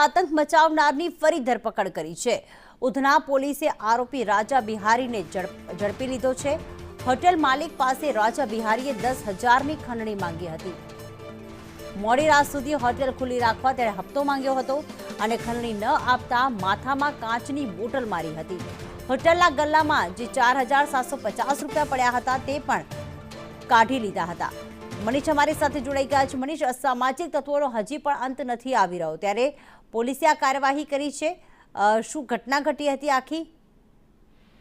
આતંક મચાવનારની ફરી ધરપકડ કરી છે। ઉધના પોલીસે આરોપી રાજા બિહારીને ઝડપી લીધો છે। હોટેલ માલિક પાસે રાજા બિહારીએ 10,000ની ખંડણી માંગી હતી। મોડી રાત સુધી હોટેલ ખુલ્લી રાખવા તેણે હપ્તો માંગ્યો હતો અને ખંડણી ન આપતા માથામાં કાચની બોટલ મારી હતી। હોટેલના ગલ્લામાં જે 4,750 રૂપિયા પડ્યા હતા તે પણ કાઢી લીધા હતા। મનીષ અમારી સાથે જોડાઈ ગયા છે। મનીષ, સામાજિક તત્વોનો હજી પણ અંત નથી આવી રહ્યો, ત્યારે પોલીસે આ કાર્યવાહી કરી છે। શું ઘટના ઘટી હતી આખી?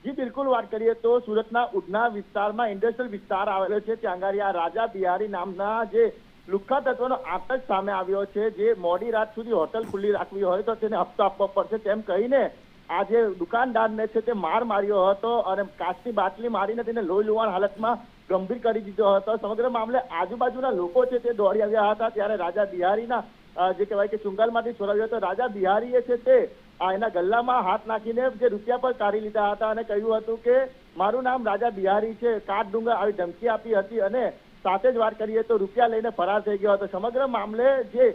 જી બિલકુલ, વાત કરીએ તો સુરતના ઉધના વિસ્તારમાં ઇન્ડસ્ટ્રીયલ વિસ્તાર આવેલો છે। ત્યાં આગળ આ રાજા બિહારી નામના જે લુખ્ખા તત્વનો આતંક સામે આવ્યો છે, જે મોડી રાત સુધી હોટલ ખુલ્લી રાખવી હોય તો તેને હપ્તો આપવો પડશે તેમ કહીને આ જે દુકાનદારને છે તે માર માર્યો હતો અને કાચની બાટલી મારીને તેને લોહી લુહાણ હાલતમાં ગંભીર કરી દીધો હતો। સમગ્ર મામલે આજુબાજુના લોકો છે તે દોડી આવ્યા હતા। ત્યારે રાજા બિહારીના જે કહેવાય કે ચુંગાલમાંથી છોડાવ્યો હતો। રાજા બિહારીએ છે તે એના ગલ્લામાં હાથ નાખીને જે રૂપિયા પર કાઢી લીધા હતા અને કહ્યું હતું કે મારું નામ રાજા બિહારી છે, કાટ ડુંગર, આવી ધમકી આપી હતી અને સાથે જ વાત કરીએ તો રૂપિયા લઈને ફરાર થઈ ગયો હતો। સમગ્ર મામલે જે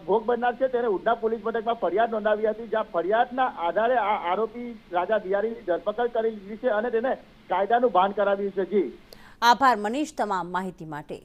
ભોગ બનનાર છે તેને ઉધના પોલીસ મથકમાં ફરિયાદ નોંધાવી હતી, જ્યાં ફરિયાદના આધારે આ આરોપી રાજા બિહારીની ધરપકડ કરી લીધી છે અને તેને કાયદાનું ભાન કરાવ્યું છે। જી આભાર મનીષ તમામ માહિતી માટે।